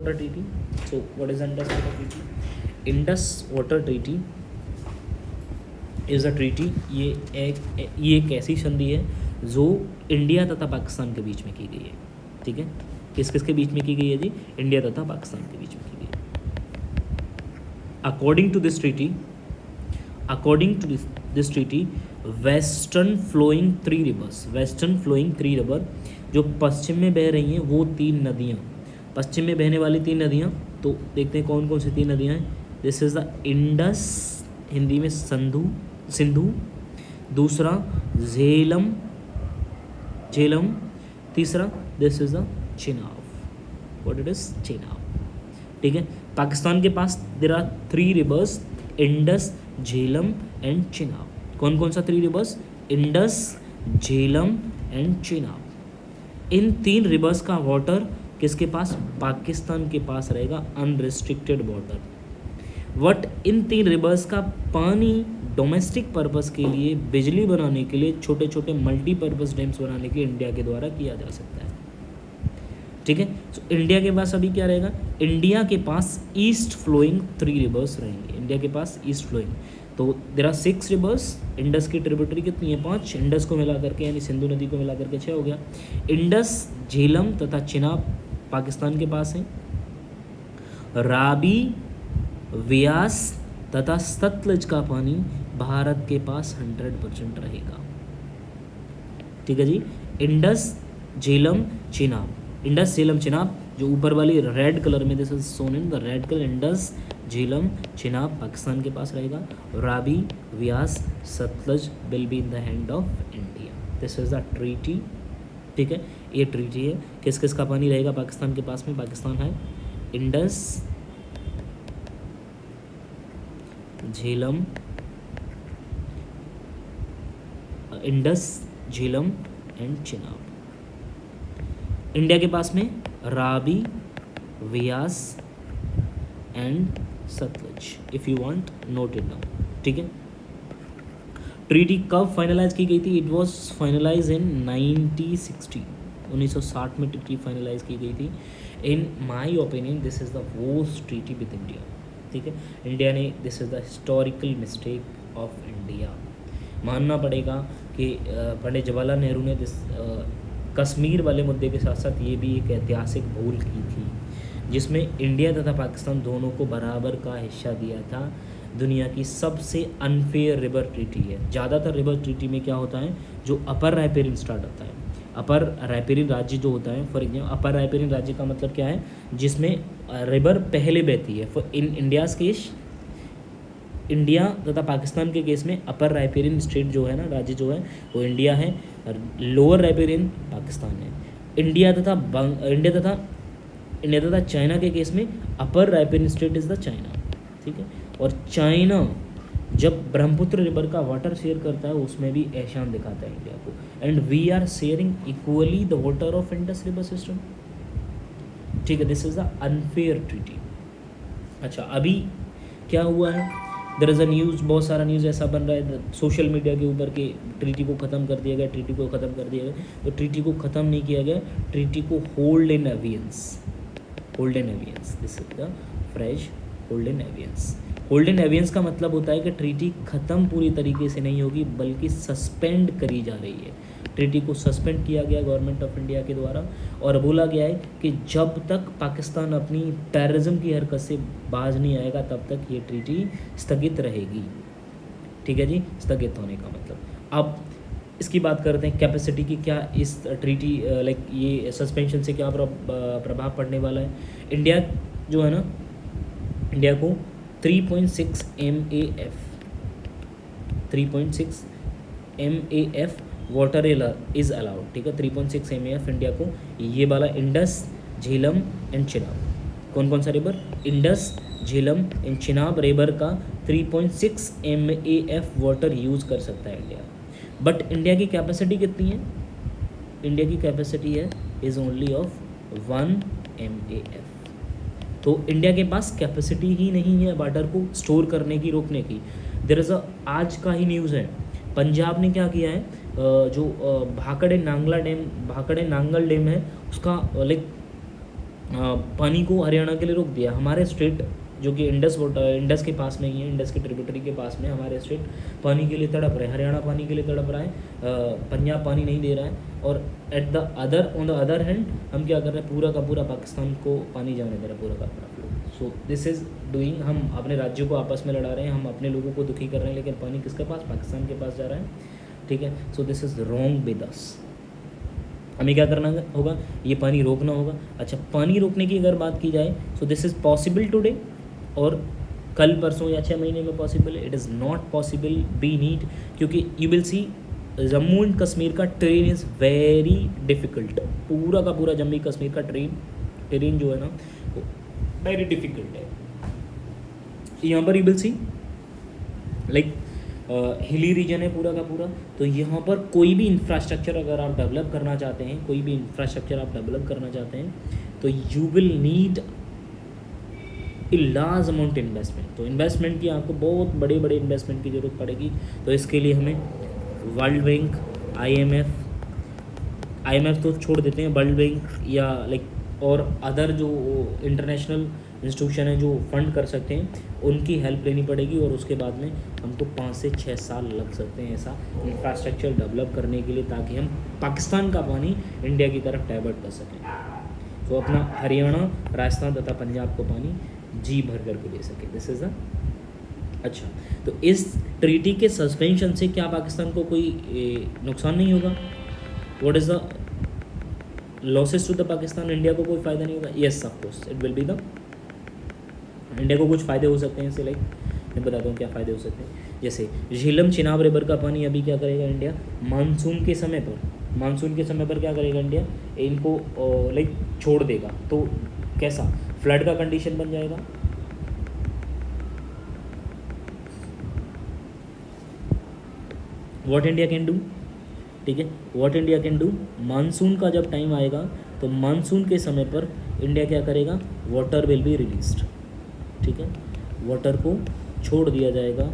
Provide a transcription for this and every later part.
Water Treaty. So, what is Indus Water Treaty? Indus Water Treaty is a treaty. ये एक ऐसी संधि है जो इंडिया तथा पाकिस्तान के बीच में की गई है। ठीक है, किस किस के बीच में की गई है जी? इंडिया तथा पाकिस्तान के बीच में की गई है। According to this treaty western flowing three river जो पश्चिम में बह रही हैं वो तीन नदियाँ, पश्चिम में बहने वाली तीन नदियाँ, तो देखते हैं कौन कौन सी तीन नदियाँ हैं। This is the Indus, Hindi में सिंधु, दूसरा झेलम, तीसरा this is the Chenab. What it is? Chenab. ठीक है, पाकिस्तान के पास there are three rivers, Indus, Jhelum and Chenab. कौन कौन सा three rivers? Indus, Jhelum and Chenab. इन तीन रिवर्स का वाटर किसके पास? पाकिस्तान के पास रहेगा, अनरिस्ट्रिक्टेड वाटर। वट इन तीन रिवर्स का पानी डोमेस्टिक पर्पस के लिए, बिजली बनाने के लिए, छोटे छोटे मल्टीपर्पज़ डैम्स बनाने के लिए इंडिया के द्वारा किया जा सकता है। ठीक है, तो इंडिया के पास अभी क्या रहेगा? इंडिया के पास ईस्ट फ्लोइंग थ्री रिवर्स रहेंगे। इंडिया के पास ईस्ट फ्लोइंग, तो देयर आर 6 रिवर्स। इंडस की ट्रिब्यूटरी कितनी है? 5। इंडस को मिला करके यानी सिंधु नदी को मिला करके 6 हो गया। इंडस, झेलम तथा चिनाब पाकिस्तान के पास है। राबी, व्यास तथा सतलज का पानी भारत के पास 100% रहेगा। ठीक है जी, इंडस, झेलम, चिनाब। इंडस, झेलम, चिनाब जो ऊपर वाली रेड कलर में, this is zone in the red colour, Indus, Jhelum, Chenab Pakistan के पास रहेगा। Ravi, Beas, Sutlej will be in the hand of India. This is the treaty. ठीक है, ये ट्रीटी है। किस किस का पानी रहेगा पाकिस्तान के पास में? पाकिस्तान है Indus, Jhelum, and Chenab. India के पास में Ravi, Beas and Sutlej. If you want note it down. ठीक है, ट्रीटी कब फाइनलाइज की गई थी? इट वॉज फाइनलाइज इन 1960 में ट्रीटी फाइनलाइज की गई थी। In my opinion this is the worst treaty with India. ठीक है, इंडिया ने, this is the historical mistake of India. मानना पड़ेगा कि पंडित जवाहरलाल नेहरू ने कश्मीर वाले मुद्दे के साथ साथ ये भी एक ऐतिहासिक भूल की थी, जिसमें इंडिया तथा पाकिस्तान दोनों को बराबर का हिस्सा दिया था। दुनिया की सबसे अनफेयर रिवर ट्रीटी है। ज़्यादातर रिवर ट्रीटी में क्या होता है, जो अपर रायपेरिन स्टार्ट होता है, अपर रायपेरिन राज्य जो होता है, फॉर एग्जाम्पल अपर रायपेरिन राज्य का मतलब क्या है? जिसमें रिवर पहले बहती है। For in India's case, India तथा पाकिस्तान के केस में अपर रायपेरिन स्टेट जो है ना, राज्य जो है वो इंडिया है, और लोअर रायपेरिन पाकिस्तान है। इंडिया तथा चाइना के केस में upper riparian state is the China. ठीक है, और चाइना जब ब्रह्मपुत्र रिवर का वाटर शेयर करता है उसमें भी एहसान दिखाता है इंडिया को। And we are sharing equally the water of Indus river system. ठीक है, this is the unfair treaty. अच्छा, अभी क्या हुआ है? देयर इज़ अ न्यूज़, बहुत सारा न्यूज़ ऐसा बन रहा है सोशल मीडिया के ऊपर कि ट्रीटी को ख़त्म कर दिया गया, ट्रीटी को ख़त्म कर दिया गया। तो ट्रीटी को ख़त्म नहीं किया गया, ट्रीटी को hold in abeyance. This is the fresh hold in abeyance. Hold in abeyance का मतलब होता है कि ट्रीटी ख़त्म पूरी तरीके से नहीं होगी, बल्कि सस्पेंड करी जा रही है। ट्रीटी को सस्पेंड किया गया गवर्नमेंट ऑफ इंडिया के द्वारा, और बोला गया है कि जब तक पाकिस्तान अपनी टेररिज्म की हरकत से बाज नहीं आएगा तब तक ये ट्रीटी स्थगित रहेगी। ठीक है जी, स्थगित होने का मतलब। अब इसकी बात करते हैं कैपेसिटी की, क्या इस ट्रीटी ये सस्पेंशन से क्या प्रभाव पड़ने वाला है। इंडिया जो है ना, इंडिया को 3.6 MAF वाटर इज़ अलाउड। ठीक है, 3.6 MAF इंडिया को, ये वाला इंडस, झेलम एंड चिनाब। कौन कौन सा river? Indus, Jhelum and Chenab river का 3.6 MAF वाटर यूज़ कर सकता है इंडिया। बट इंडिया की कैपेसिटी कितनी है? इंडिया की कैपेसिटी है इज़ ओनली ऑफ 1 MAF। तो इंडिया के पास कैपेसिटी ही नहीं है वाटर को स्टोर करने की, रोकने की। देयर इज़ आज का ही न्यूज़ है, पंजाब ने क्या किया है, जो भाखड़े नांगल डैम है उसका पानी को हरियाणा के लिए रोक दिया। हमारे स्टेट जो कि इंडस के पास में ही है, इंडस के ट्रिब्यूटरी के पास में हमारे स्टेट पानी के लिए तड़प रहे हैं, हरियाणा पानी के लिए तड़प रहा है, पंजाब पानी नहीं दे रहा है। और ऑन द अदर हैंड हम क्या कर रहे हैं, पूरा का पूरा पाकिस्तान को पानी जाने दे रहा है, पूरा का पूरा flow. So this is doing, हम अपने राज्यों को आपस में लड़ा रहे हैं, हम अपने लोगों को दुखी कर रहे हैं, लेकिन पानी किसके पास, पाकिस्तान के पास जा रहा है, ठीक है। सो this is wrong with us. हमें क्या करना होगा, ये पानी रोकना होगा। अच्छा, पानी रोकने की अगर बात की जाए, so this is possible today, और कल परसों या 6 महीने में पॉसिबल है। It is not possible be need, क्योंकि you will see Jammu and Kashmir का ट्रेन इज़ वेरी डिफ़िकल्ट। पूरा का पूरा जम्मू कश्मीर का ट्रेन जो है ना, वो वेरी डिफ़िकल्ट है। यहाँ पर you will C like hilly region है पूरा का पूरा, तो यहाँ पर कोई भी इंफ्रास्ट्रक्चर अगर आप डेवलप करना चाहते हैं, कोई भी इंफ्रास्ट्रक्चर आप डेवलप करना चाहते हैं, तो you will need a large amount investment. तो इन्वेस्टमेंट की आपको बहुत बड़े बड़े इन्वेस्टमेंट की ज़रूरत पड़ेगी। तो इसके लिए हमें वर्ल्ड बैंक, IMF तो छोड़ देते हैं, वर्ल्ड बैंक या लाइक और अदर जो इंटरनेशनल इंस्टीट्यूशन है जो फंड कर सकते हैं, उनकी हेल्प लेनी पड़ेगी। और उसके बाद में हमको 5 से 6 साल लग सकते हैं ऐसा इंफ्रास्ट्रक्चर डेवलप करने के लिए, ताकि हम पाकिस्तान का पानी इंडिया की तरफ डाइवर्ट कर सकें। तो अपना हरियाणा, राजस्थान तथा पंजाब को पानी जी भर करके दे सके। दिस इज़ द अच्छा। तो इस ट्रीटी के सस्पेंशन से क्या पाकिस्तान को कोई नुकसान नहीं होगा? What is the losses to the Pakistan? India को कोई फ़ायदा नहीं होगा? Yes, of course it will be the, India को कुछ फ़ायदे हो सकते हैं इससे। लाइक मैं बताता हूँ क्या फ़ायदे हो सकते हैं। जैसे झीलम चिनाब रिवर का पानी अभी क्या करेगा इंडिया, मानसून के समय पर क्या करेगा इंडिया, इनको लाइक छोड़ देगा। तो कैसा फ्लड का कंडीशन बन जाएगा। व्हाट इंडिया कैन डू, ठीक है, what India can do, monsoon का जब टाइम आएगा तो मानसून के समय पर इंडिया क्या करेगा, वाटर विल बी रिलीज्ड, ठीक है, वाटर को छोड़ दिया जाएगा।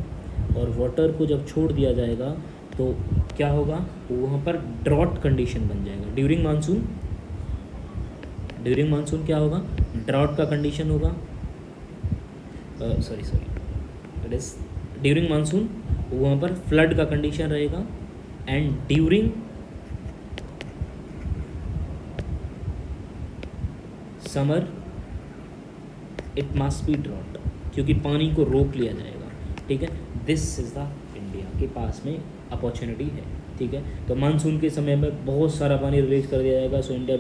और वाटर को जब छोड़ दिया जाएगा तो क्या होगा, वहाँ पर ड्रॉट कंडीशन बन जाएगा। ड्यूरिंग मानसून क्या होगा, ड्रॉट का कंडीशन होगा। Sorry it is during monsoon वहाँ पर फ्लड का कंडीशन रहेगा। And during summer it must be drought, क्योंकि पानी को रोक लिया जाएगा, ठीक है। दिस इज़ द इंडिया के पास में अपॉर्चुनिटी है, ठीक है। तो मानसून के समय में बहुत सारा पानी रिलीज कर दिया जाएगा। So India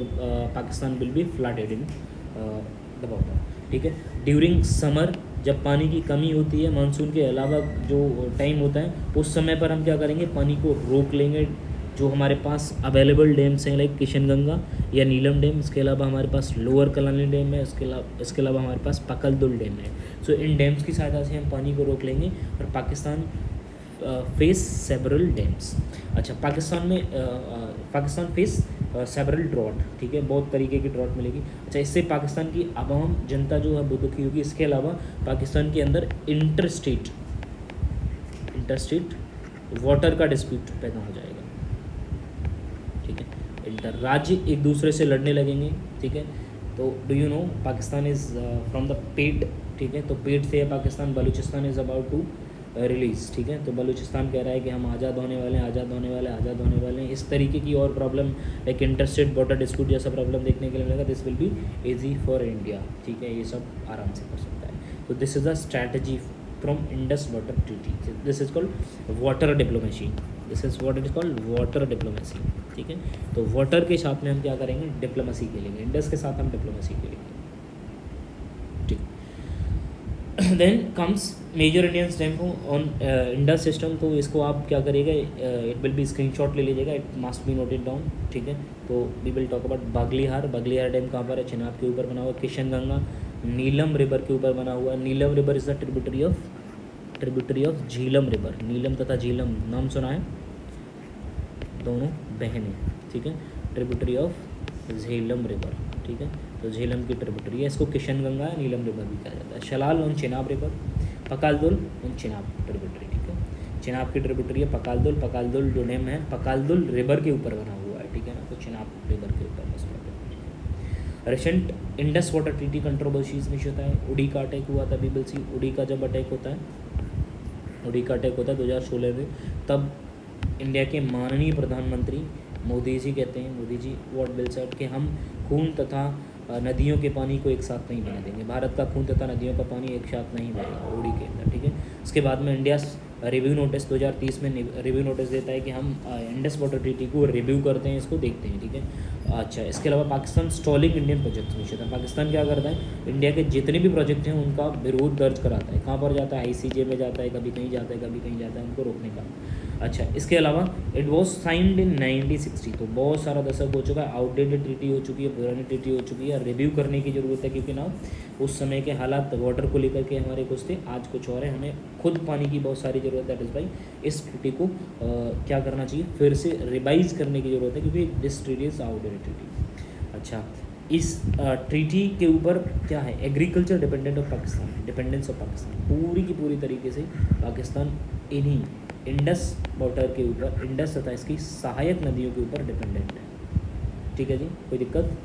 Pakistan will be flooded in the water, ठीक है। ड्यूरिंग समर जब पानी की कमी होती है, मानसून के अलावा जो टाइम होता है, उस समय पर हम क्या करेंगे, पानी को रोक लेंगे। जो हमारे पास अवेलेबल डैम्स हैं लाइक किशनगंगा या नीलम डैम, इसके अलावा हमारे पास लोअर कलानी डैम है, इसके अलावा हमारे पास पकलदुल डैम है। सो इन डैम्स की सहायता से हम पानी को रोक लेंगे। और पाकिस्तान फेस सेवरल डैम्स। अच्छा, पाकिस्तान फेस सेवरल ड्रॉट, ठीक है, बहुत तरीके की ड्रॉट मिलेगी। अच्छा, इससे पाकिस्तान की आवाम जनता जो है वो दुखी होगी। इसके अलावा पाकिस्तान के अंदर इंटरस्टेट वाटर का डिस्प्यूट पैदा हो जाएगा, ठीक है। इंटर राज्य एक दूसरे से लड़ने लगेंगे, ठीक है। तो do you know Pakistan is from the पेट, ठीक है। तो पेट से है Pakistan, Balochistan is about to release, ठीक है। तो बलूचिस्तान कह रहा है कि हम आज़ाद होने वाले हैं। इस तरीके की और problem like interstate border dispute जैसा प्रॉब्लम देखने के लिए मिलेगा। This will be easy for India, ठीक है, ये सब आराम से कर सकता है। तो this is the strategy from Indus water treaty. This is called water diplomacy. ठीक है। तो वाटर के साथ में हम क्या करेंगे, डिप्लोमेसी खेलेंगे। इंडस के साथ हम डिप्लोमेसी खेलेंगे, ठीक। Then comes major Indian stamp on Indus system. तो इसको आप क्या करिएगा, इट विल बी स्क्रीनशॉट ले लीजिएगा, it must be noted down, ठीक है। तो we will talk about Baglihar dam कहाँ पर है, चिनाब के ऊपर बना हुआ। किशनगंगा नीलम रिवर के ऊपर बना हुआ। Neelum river is the tributary of Jhelum river. Neelum तथा झीलम नाम सुना है, दोनों बहनें, ठीक है। ट्रिब्यूटरी ऑफ झेलम रिवर, ठीक है। तो झेलम की ट्रिब्यूटरी है, इसको किशनगंगा नीलम रिवर भी कहा जाता है। Salal on Chenab river, Pakal Dul on Chenab tributary, ठीक है। चिनाब की ट्रिब्यूटरी है पकालदुल जो डैम है पकालदुल रिवर के ऊपर बना हुआ है, ठीक है ना। तो चिनाब रिवर के ऊपर recent Indus water treaty controversies में होता है, उड़ी का अटैक हुआ था, पीपल सी उड़ी का जब अटैक होता है, उड़ी का अटैक होता है 2016 में, तब इंडिया के माननीय प्रधानमंत्री मोदी जी कहते हैं, Modi ji what bill said कि हम खून तथा नदियों के पानी को एक साथ नहीं बहने देंगे, भारत का खून तथा नदियों का पानी एक साथ नहीं बहेगा उड़ी के अंदर, ठीक है। उसके बाद में इंडिया रिव्यू नोटिस 2030 में रिव्यू नोटिस देता है कि हम इंडस वाटर ट्रीटी को रिव्यू करते हैं, इसको देखते हैं, ठीक है। अच्छा, इसके अलावा पाकिस्तान स्टॉलिंग इंडियन प्रोजेक्ट्स में होता है, पाकिस्तान क्या करता है, इंडिया के जितने भी प्रोजेक्ट हैं उनका विरोध दर्ज कराता है, कहाँ पर जाता है, ICJ में जाता है, कभी कहीं जाता है, कभी कहीं जाता है, उनको रोकने का। अच्छा, इसके अलावा इट वॉज साइंड इन 1960, तो बहुत सारा दशक हो चुका है, आउटडेटेड ट्रीटी हो चुकी है, पुरानी ट्रीटी हो चुकी है, रिव्यू करने की ज़रूरत है, क्योंकि ना उस समय के हालात वाटर को लेकर के हमारे कुछ थे, आज कुछ और है, हमें खुद पानी की बहुत सारी ज़रूरत है, दैट इज़ भाई इस ट्रीटी को क्या करना चाहिए, फिर से रिवाइज करने की ज़रूरत है, क्योंकि this treaty is outdated treaty. अच्छा, इस ट्रीटी के ऊपर क्या है, agriculture dependent of Pakistan, dependence of Pakistan पूरी की पूरी तरीके से पाकिस्तान इन्हीं इंडस वाटर के ऊपर, इंडस तथा इसकी सहायक नदियों के ऊपर डिपेंडेंट है, ठीक है जी, कोई दिक्कत।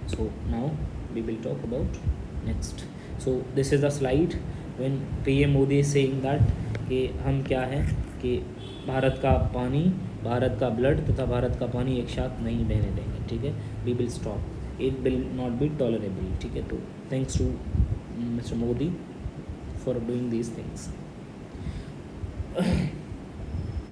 So now we will talk about next. So this is the slide when PM Modi is saying that कि हम क्या है कि भारत का पानी, भारत का ब्लड तथा भारत का पानी एक साथ नहीं बहने देंगे, ठीक है, we will stop, it will not be tolerable, ठीक है। तो thanks to mister Modi for doing these things.